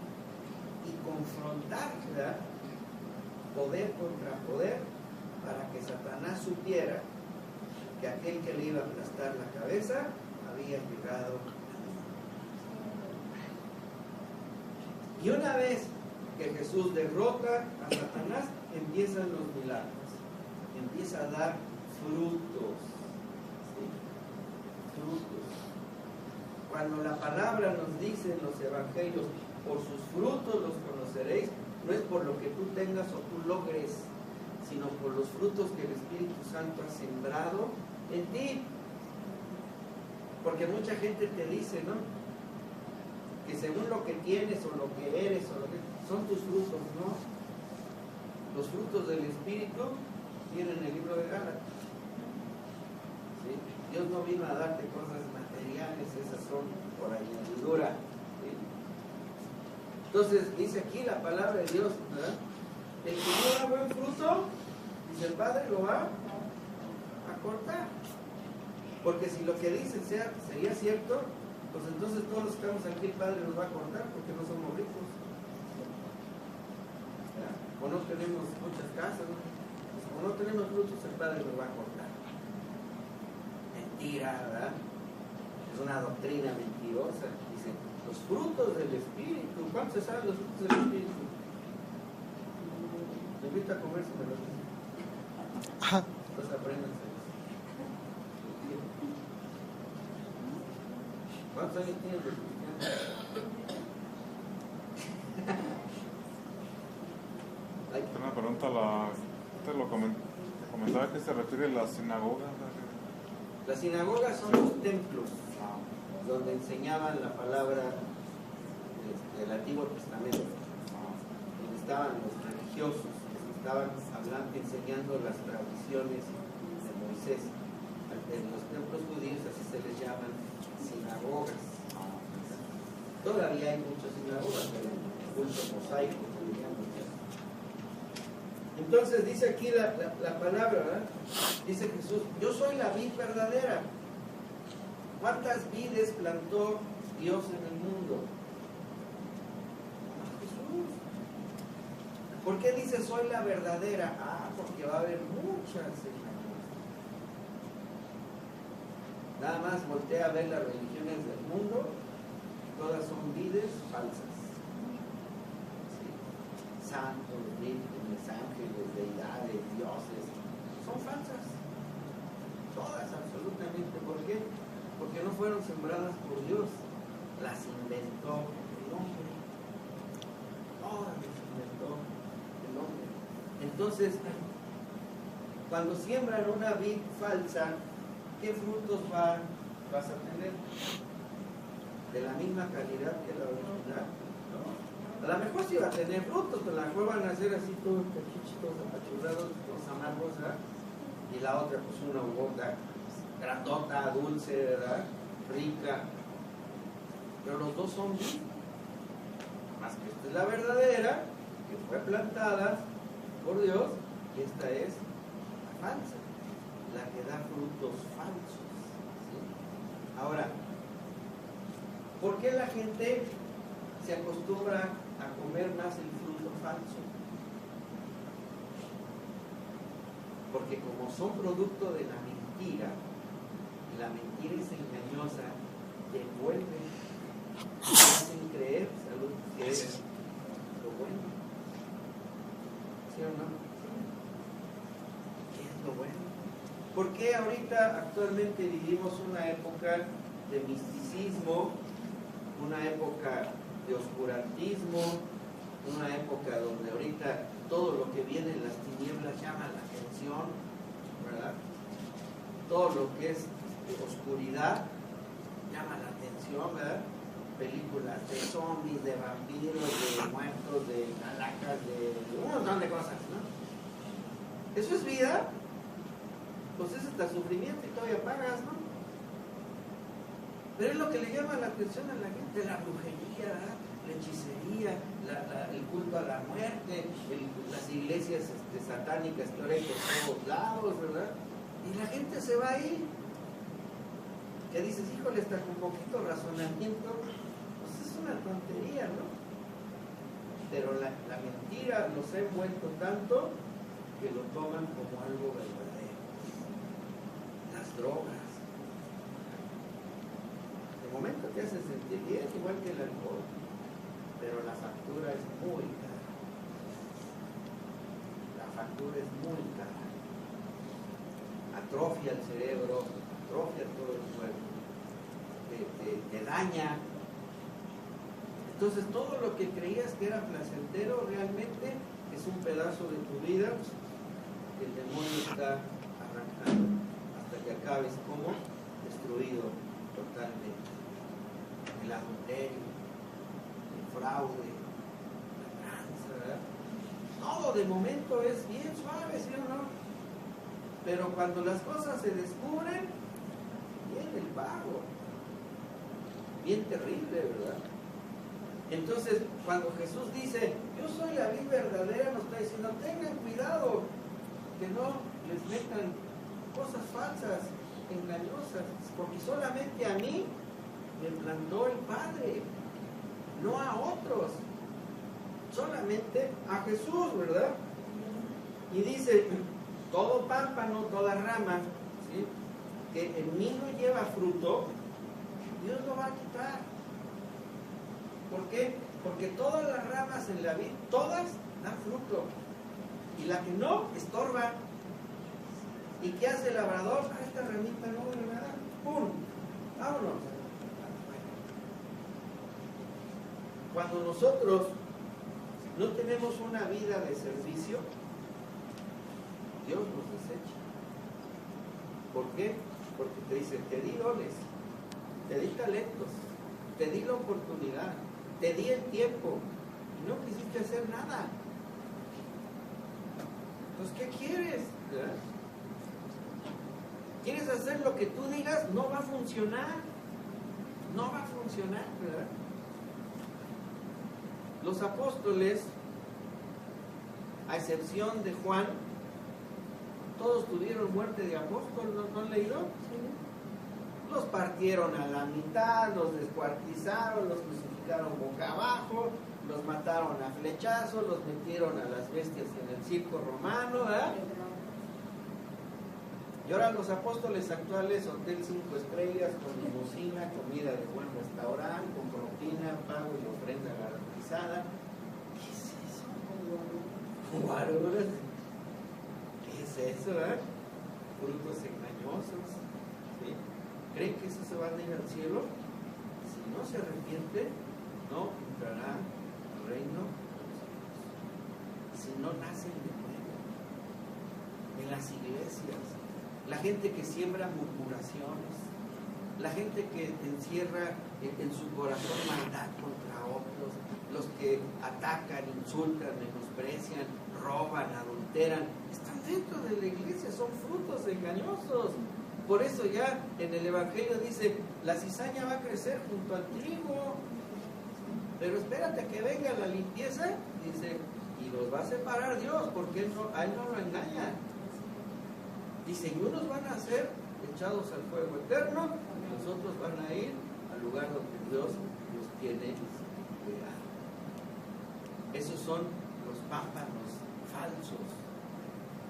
y confrontar, ¿verdad? Poder contra poder, para que Satanás supiera que aquel que le iba a aplastar la cabeza había llegado. Y una vez que Jesús derrota a Satanás, empiezan los milagros, empieza a dar frutos, ¿sí? Frutos. Cuando la palabra nos dice en los evangelios, por sus frutos los conoceréis, no es por lo que tú tengas o tú logres, sino por los frutos que el Espíritu Santo ha sembrado en ti. Porque mucha gente te dice, ¿no? Que según lo que tienes o lo que eres o lo que son tus frutos, ¿no? Los frutos del Espíritu vienen en el libro de Gálatas. ¿Sí? Dios no vino a darte cosas materiales, esas son por añadidura. ¿Sí? Entonces dice aquí la palabra de Dios, ¿verdad? El que no da buen fruto, dice el Padre, lo va a cortar. Porque si lo que dicen sería cierto, pues entonces todos los que estamos aquí el Padre nos va a cortar porque no somos ricos. ¿Ya? O no tenemos muchas casas, ¿no? Pues como no tenemos frutos, el Padre nos va a cortar. Mentira, ¿verdad? Es una doctrina mentirosa. Dice, los frutos del Espíritu. ¿Cuántos se saben los frutos del Espíritu? Me invito a comer si me lo dicen. Entonces apréndanse. ¿Cuántos años tienes de cristiano? Una pregunta, te lo comentaba que se refiere a las sinagogas. Las sinagogas son los templos donde enseñaban la palabra del Antiguo Testamento, donde estaban los religiosos, que estaban hablando, enseñando las tradiciones de Moisés. En los templos judíos así se les llaman sinagogas. Todavía hay muchas sinagogas, pero el culto mosaico. Entonces dice aquí la palabra, ¿verdad? Dice Jesús, yo soy la vid verdadera. ¿Cuántas vides plantó Dios en el mundo? Jesús. ¿Por qué dice soy la verdadera? Porque va a haber muchas engañosas. Nada más voltea a ver las religiones del mundo, todas son vides falsas. ¿Sí? Santos, vírgenes, ángeles, deidades, dioses, son falsas. Todas, absolutamente. ¿Por qué? Porque no fueron sembradas por Dios, las inventó el hombre. Todas las inventó el hombre. Entonces, cuando siembran una vid falsa, ¿qué frutos vas a tener? ¿De la misma calidad que la original? ¿No? A lo mejor sí va a tener frutos, pero a lo mejor van a ser así todos pechichitos, apachurrados, todos amargos, ¿verdad? Y la otra, pues una uvota grandota, dulce, ¿verdad? Rica. Pero los dos son vid. Más que esta es la verdadera, que fue plantada por Dios, y esta es la falsa, la que da frutos falsos. ¿Sí? Ahora, ¿por qué la gente se acostumbra a comer más el fruto falso? Porque como son producto de la mentira, y la mentira es engañosa, te envuelven, te hacen creer, salud, que es lo bueno. ¿Sí o no? ¿Qué es lo bueno? ¿Por qué ahorita actualmente vivimos una época de misticismo, una época de oscurantismo, una época donde ahorita todo lo que viene en las tinieblas llama la atención, ¿verdad? Todo lo que es de oscuridad llama la atención, ¿verdad? Películas de zombies, de vampiros, de muertos, de calacas, de un montón de cosas, ¿no? ¿Eso es vida? Pues es hasta sufrimiento y todavía pagas, ¿no? Pero es lo que le llama la atención a la gente, la brujería, ¿verdad? La hechicería, el culto a la muerte, las iglesias satánicas que ahora hay por todos lados, ¿verdad? Y la gente se va ahí. Que dices, híjole, está con poquito razonamiento, pues es una tontería, ¿no? Pero la mentira los ha envuelto tanto que lo toman como algo verdadero. Las drogas. De momento te hace sentir bien, igual que el alcohol, pero la factura es muy cara. La factura es muy cara. Atrofia el cerebro, atrofia todo el cuerpo, te daña. Entonces todo lo que creías que era placentero realmente es un pedazo de tu vida que el demonio está arrancando hasta que acabes como destruido totalmente. El adulterio, el fraude, la tranza, ¿verdad? Todo de momento es bien suave, ¿sí o no? Pero cuando las cosas se descubren, viene el pago. Bien terrible, ¿verdad? Entonces, cuando Jesús dice, yo soy la vid verdadera, nos está diciendo, tengan cuidado, que no les metan cosas falsas, engañosas, porque solamente a mí me plantó el Padre, no a otros, solamente a Jesús, ¿verdad? Y dice, todo pámpano, toda rama, ¿sí?, que en mí no lleva fruto, Dios lo va a quitar. ¿Por qué? Porque todas las ramas en la vid, todas dan fruto, y la que no, estorba. ¿Y qué hace el labrador? Esta ramita no, ¿verdad? ¡Pum! ¡Vámonos! Cuando nosotros no tenemos una vida de servicio, Dios nos desecha. ¿Por qué? Porque te dice, te di dones, te di talentos, te di la oportunidad, te di el tiempo y no quisiste hacer nada. Entonces, ¿qué quieres? ¿verdad? ¿Quieres hacer lo que tú digas? No va a funcionar. No va a funcionar, ¿verdad? Los apóstoles, a excepción de Juan, todos tuvieron muerte de apóstol, ¿no han leído? Sí. Los partieron a la mitad, los descuartizaron, los crucificaron boca abajo, los mataron a flechazos, los metieron a las bestias en el circo romano, ¿verdad? Y ahora los apóstoles actuales, hotel 5 estrellas, con limusina, comida de buen restaurante, con propina, pago y ofrenda garantizada. ¿Qué es eso? Guaruras. ¿Qué es eso? Frutos engañosos. ¿Sí? ¿Creen que eso se va a ir al cielo? Si no se arrepiente, no entrará al reino de los cielos. Si no nacen de nuevo en las iglesias. La gente que siembra murmuraciones, la gente que encierra en su corazón maldad contra otros, los que atacan, insultan, menosprecian, roban, adulteran, están dentro de la iglesia, son frutos engañosos. Por eso ya en el Evangelio dice, la cizaña va a crecer junto al trigo, pero espérate que venga la limpieza, dice, y los va a separar Dios, porque a él no lo engaña. Dice, y unos van a ser echados al fuego eterno, y los otros van a ir al lugar donde Dios los tiene cuidado. Esos son los pámpanos falsos,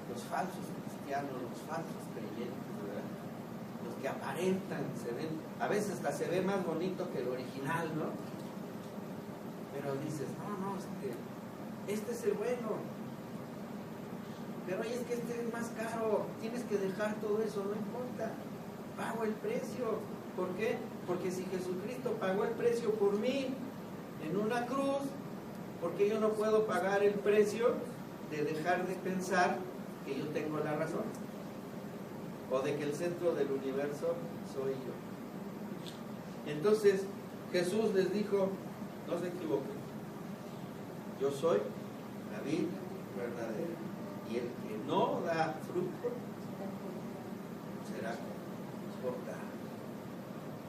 los falsos cristianos, los falsos creyentes, ¿verdad? Los que aparentan, se ven, a veces hasta se ve más bonito que el original, ¿no? Pero dices, no, este es el bueno. Pero oye, es que este es más caro, tienes que dejar todo eso, no importa, pago el precio. ¿Por qué? Porque si Jesucristo pagó el precio por mí en una cruz, ¿por qué yo no puedo pagar el precio de dejar de pensar que yo tengo la razón? O de que el centro del universo soy yo. Entonces Jesús les dijo, no se equivoquen, yo soy la vid verdadera. Y el que no da fruto será cortado,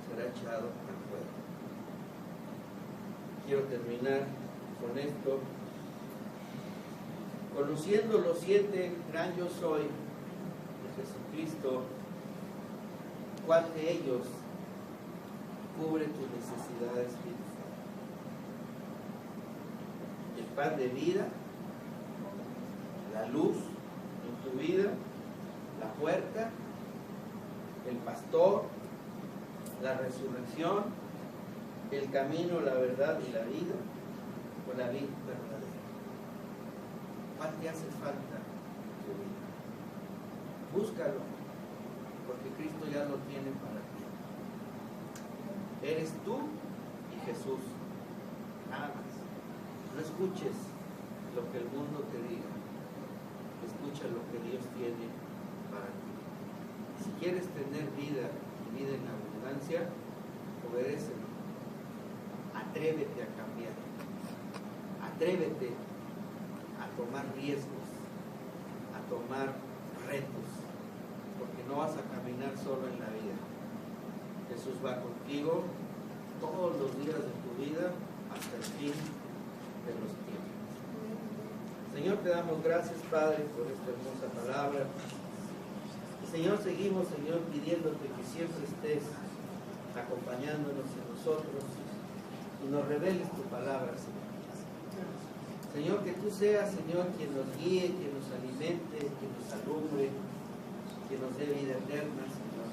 será echado al fuego. Quiero terminar con esto. Conociendo los 7 gran yo soy de Jesucristo, ¿cuál de ellos cubre tus necesidades espirituales? El pan de vida, la luz en tu vida, la puerta, el pastor, la resurrección, el camino, la verdad y la vida, o la vida verdadera. ¿Cuál te hace falta en tu vida? Búscalo, porque Cristo ya lo tiene para ti. Eres tú y Jesús, nada más. No escuches lo que el mundo te diga. Escucha lo que Dios tiene para ti. Si quieres tener vida y vida en abundancia, obedécelo. Atrévete a cambiar. Atrévete a tomar riesgos, a tomar retos, porque no vas a caminar solo en la vida. Jesús va contigo todos los días de tu vida hasta el fin de los tiempos. Señor, te damos gracias, Padre, por esta hermosa palabra. Y Señor, seguimos, Señor, pidiéndote que siempre estés acompañándonos en nosotros y nos reveles tu palabra, Señor. Señor, que tú seas, Señor, quien nos guíe, quien nos alimente, quien nos alumbre, quien nos dé vida eterna, Señor.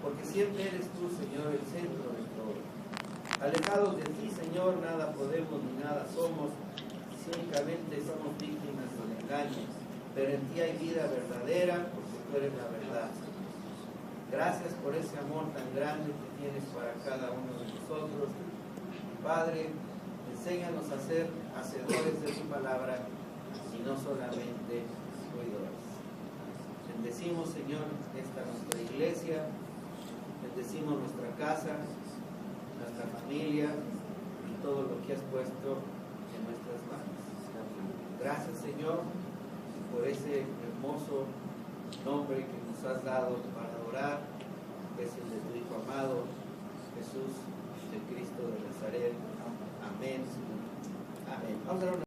Porque siempre eres tú, Señor, el centro de todo. Alejados de ti, Señor, nada podemos ni nada somos. Únicamente somos víctimas del engaño, pero en ti hay vida verdadera, porque tú eres la verdad. Gracias por ese amor tan grande que tienes para cada uno de nosotros. Padre, Enséñanos a ser hacedores de tu palabra y no solamente oidores. Bendecimos, Señor, esta nuestra iglesia, bendecimos nuestra casa, nuestra familia y todo lo que has puesto en nuestras manos. Gracias, Señor, por ese hermoso nombre que nos has dado para adorar, que es el de tu Hijo amado, Jesús de Cristo de Nazaret. Amén. Amén. Vamos a dar una